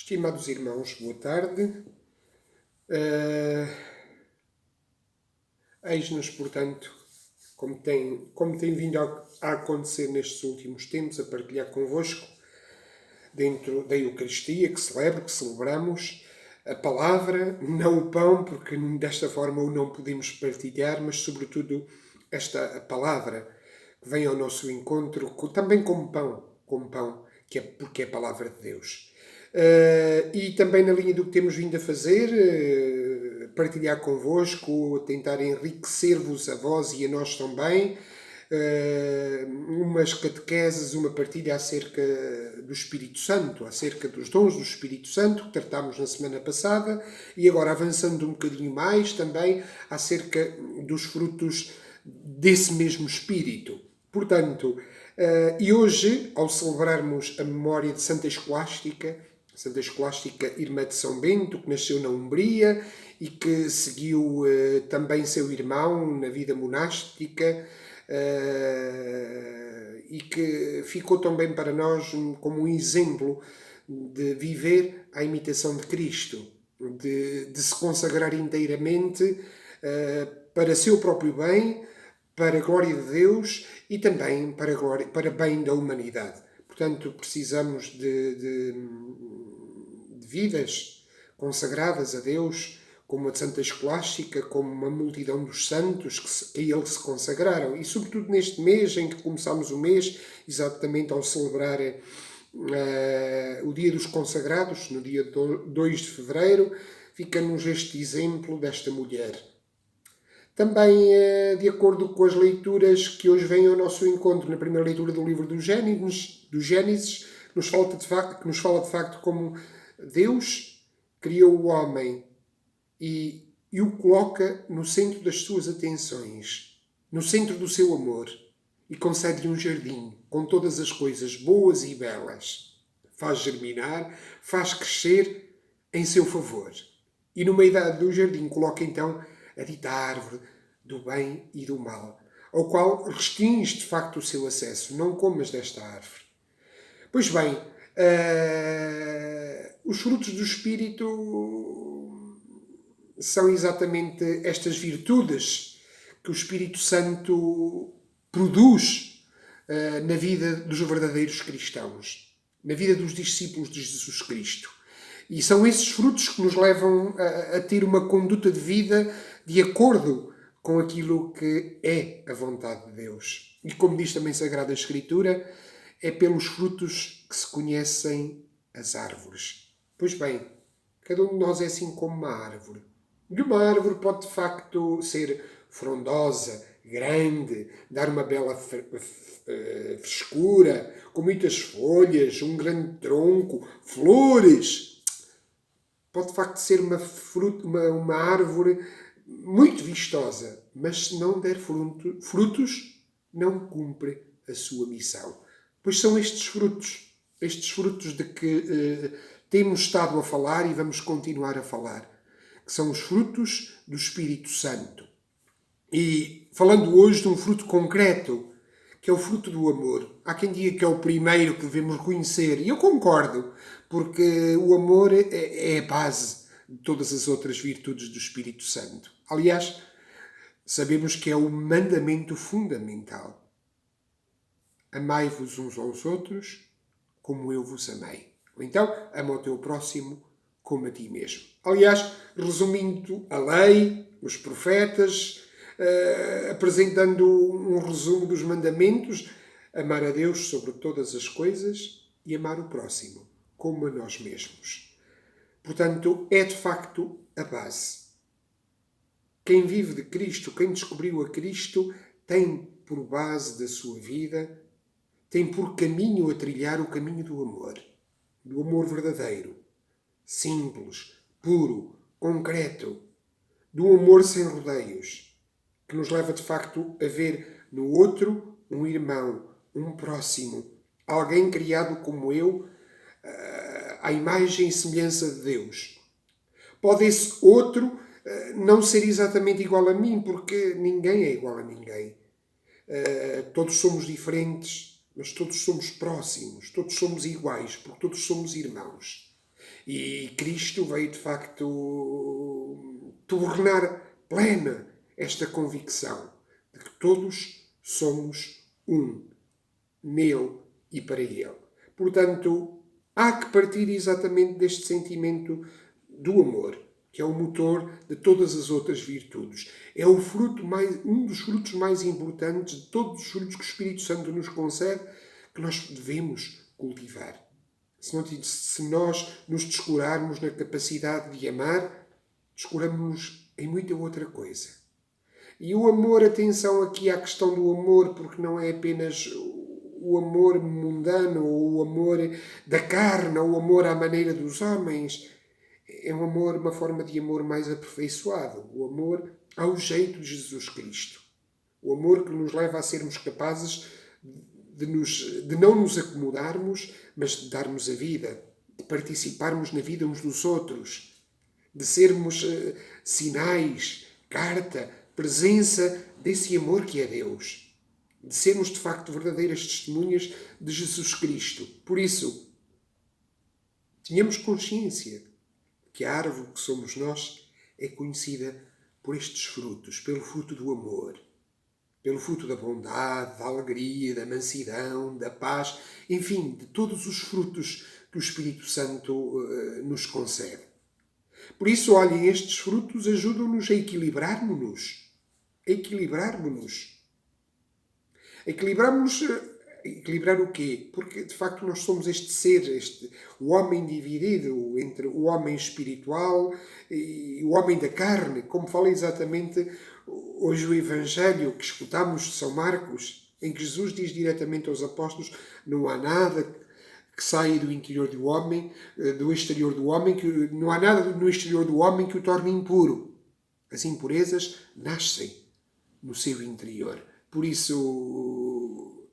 Estimados irmãos, boa tarde. Eis-nos, portanto, como tem vindo a acontecer nestes últimos tempos, a partilhar convosco, dentro da Eucaristia, que celebramos, a palavra, não o pão, porque desta forma o não podemos partilhar, mas sobretudo a palavra que vem ao nosso encontro, também como pão, porque é a palavra de Deus. E também na linha do que temos vindo a fazer, partilhar convosco, tentar enriquecer-vos a vós e a nós também, umas catequeses, uma partilha acerca do Espírito Santo, acerca dos dons do Espírito Santo, que tratámos na semana passada, e agora avançando um bocadinho mais também acerca dos frutos desse mesmo Espírito. Portanto, e hoje, ao celebrarmos a memória de Santa Escolástica, irmã de São Bento, que nasceu na Umbria e que seguiu também seu irmão na vida monástica, e que ficou também para nós como um exemplo de viver à imitação de Cristo, de se consagrar inteiramente para seu próprio bem, para a glória de Deus e também para bem da humanidade. Portanto, precisamos de vidas consagradas a Deus, como a de Santa Escolástica, como uma multidão dos santos que a ele se consagraram. E sobretudo neste mês em que começamos o mês, exatamente ao celebrar o Dia dos Consagrados, no dia 2 de fevereiro, fica-nos este exemplo desta mulher. Também, de acordo com as leituras que hoje vêm ao nosso encontro, na primeira leitura do livro do Gênesis, nos fala de facto como Deus criou o homem e o coloca no centro das suas atenções, no centro do seu amor, e concede-lhe um jardim com todas as coisas boas e belas. Faz germinar, faz crescer em seu favor. E no meio do jardim coloca então a dita árvore do bem e do mal, ao qual restringe de facto o seu acesso. Não comas desta árvore. Pois bem, os frutos do Espírito são exatamente estas virtudes que o Espírito Santo produz na vida dos verdadeiros cristãos, na vida dos discípulos de Jesus Cristo. E são esses frutos que nos levam a ter uma conduta de vida de acordo com aquilo que é a vontade de Deus. E como diz também a Sagrada Escritura, é pelos frutos que se conhecem as árvores. Pois bem, cada um de nós é assim como uma árvore. E uma árvore pode de facto ser frondosa, grande, dar uma bela frescura, com muitas folhas, um grande tronco, flores. Pode de facto ser uma árvore muito vistosa, mas se não der frutos, não cumpre a sua missão. Pois são estes frutos de que temos estado a falar e vamos continuar a falar, que são os frutos do Espírito Santo. E falando hoje de um fruto concreto, que é o fruto do amor. Há quem diga que é o primeiro que devemos reconhecer, e eu concordo, porque o amor é a base de todas as outras virtudes do Espírito Santo. Aliás, sabemos que é o mandamento fundamental. Amai-vos uns aos outros como eu vos amei. Ou então, ama o teu próximo como a ti mesmo. Aliás, resumindo a lei, os profetas, apresentando um resumo dos mandamentos, amar a Deus sobre todas as coisas e amar o próximo como a nós mesmos. Portanto, é de facto a base. Quem vive de Cristo, quem descobriu a Cristo, tem por base da sua vida, tem por caminho a trilhar o caminho do amor verdadeiro, simples, puro, concreto, do amor sem rodeios, que nos leva de facto a ver no outro um irmão, um próximo, alguém criado como eu, à imagem e semelhança de Deus. Pode esse outro não ser exatamente igual a mim, porque ninguém é igual a ninguém. Todos somos diferentes, mas todos somos próximos, todos somos iguais, porque todos somos irmãos. E Cristo veio, de facto, tornar plena esta convicção de que todos somos um, nele e para ele. Portanto, há que partir exatamente deste sentimento do amor, que é o motor de todas as outras virtudes. É o fruto um dos frutos mais importantes de todos os frutos que o Espírito Santo nos concede, que nós devemos cultivar. Se nós nos descurarmos na capacidade de amar, descuramos-nos em muita outra coisa. E o amor, atenção aqui à questão do amor, porque não é apenas o amor mundano, ou o amor da carne, ou o amor à maneira dos homens. É um amor, uma forma de amor mais aperfeiçoado. O amor ao jeito de Jesus Cristo. O amor que nos leva a sermos capazes de não nos acomodarmos, mas de darmos a vida, de participarmos na vida uns dos outros, de sermos sinais, carta, presença desse amor que é Deus, de sermos de facto verdadeiras testemunhas de Jesus Cristo. Por isso, tenhamos consciência que a árvore que somos nós é conhecida por estes frutos, pelo fruto do amor, pelo fruto da bondade, da alegria, da mansidão, da paz, enfim, de todos os frutos que o Espírito Santo nos concede. Por isso, olhem, estes frutos ajudam-nos a equilibrarmos-nos. Equilibrar o quê? Porque, de facto, nós somos este ser, o homem dividido entre o homem espiritual e o homem da carne, como fala exatamente hoje o Evangelho que escutamos de São Marcos, em que Jesus diz diretamente aos apóstolos: não há nada que saia do interior do homem, do exterior do homem, que não há nada no exterior do homem que o torne impuro. As impurezas nascem no seu interior. Por isso,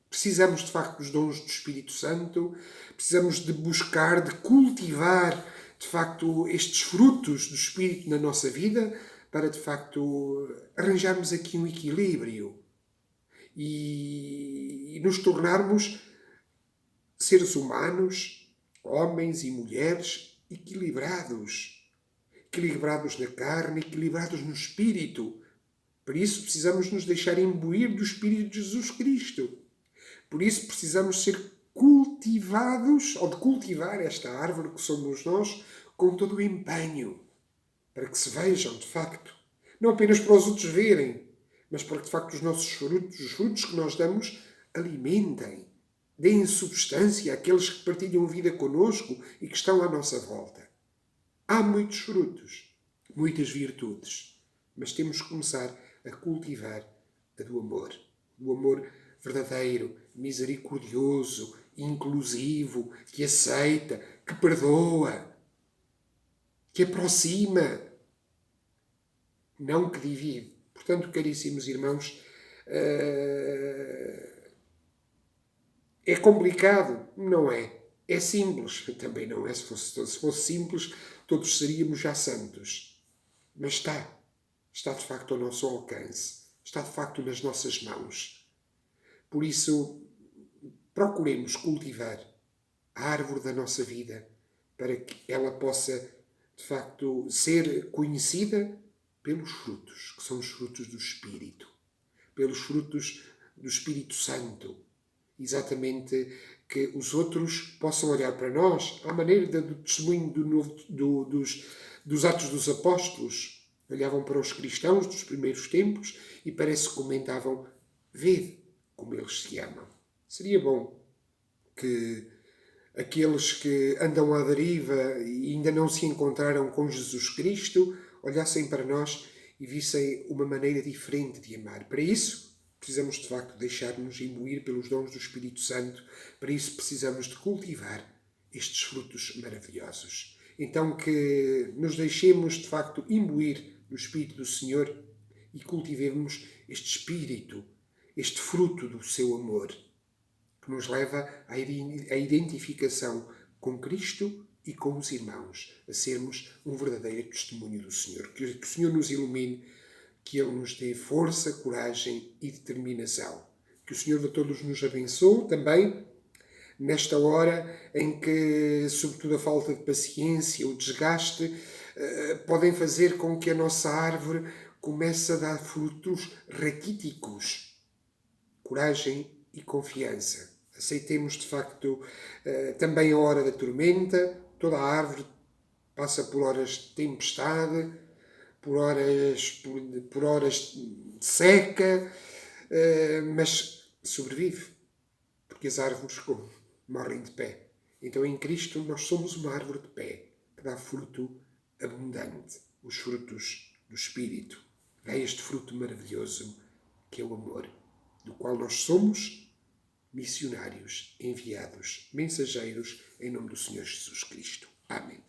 precisamos de facto dos dons do Espírito Santo, precisamos de buscar, de cultivar de facto estes frutos do Espírito na nossa vida, para de facto arranjarmos aqui um equilíbrio e nos tornarmos seres humanos, homens e mulheres equilibrados na carne, equilibrados no espírito. Por isso precisamos nos deixar imbuir do Espírito de Jesus Cristo. Por isso precisamos ser cultivados, ou de cultivar esta árvore que somos nós, com todo o empenho, para que se vejam, de facto. Não apenas para os outros verem, mas para que, de facto, os nossos frutos, os frutos que nós damos, alimentem, deem substância àqueles que partilham vida connosco e que estão à nossa volta. Há muitos frutos, muitas virtudes, mas temos que começar a cultivar a do amor. O amor verdadeiro, misericordioso, inclusivo, que aceita, que perdoa, que aproxima, não que divide. Portanto, caríssimos irmãos, é complicado? Não é. É simples? Também não é. Se fosse simples, todos seríamos já santos. Mas está de facto ao nosso alcance. Está de facto nas nossas mãos. Por isso, procuremos cultivar a árvore da nossa vida para que ela possa, de facto, ser conhecida pelos frutos, que são os frutos do Espírito. Pelos frutos do Espírito Santo. Exatamente, que os outros possam olhar para nós à maneira do testemunho dos Atos dos Apóstolos. Olhavam para os cristãos dos primeiros tempos e parece que comentavam: vede como eles se amam. Seria bom que aqueles que andam à deriva e ainda não se encontraram com Jesus Cristo olhassem para nós e vissem uma maneira diferente de amar. Para isso, precisamos de facto deixar-nos imbuir pelos dons do Espírito Santo. Para isso precisamos de cultivar estes frutos maravilhosos. Então que nos deixemos de facto imbuir do Espírito do Senhor e cultivemos este Espírito, este fruto do seu amor, que nos leva à identificação com Cristo e com os irmãos, a sermos um verdadeiro testemunho do Senhor. Que o Senhor nos ilumine, que Ele nos dê força, coragem e determinação. Que o Senhor de todos nos abençoe também nesta hora em que, sobretudo, a falta de paciência, o desgaste, podem fazer com que a nossa árvore comece a dar frutos raquíticos. Coragem e confiança. Aceitemos, de facto, também a hora da tormenta. Toda a árvore passa por horas de tempestade, por horas de seca, mas sobrevive, porque as árvores morrem de pé. Então, em Cristo, nós somos uma árvore de pé, que dá fruto abundante, os frutos do Espírito. Dá este fruto maravilhoso, que é o amor, do qual nós somos missionários, enviados, mensageiros, em nome do Senhor Jesus Cristo. Amém.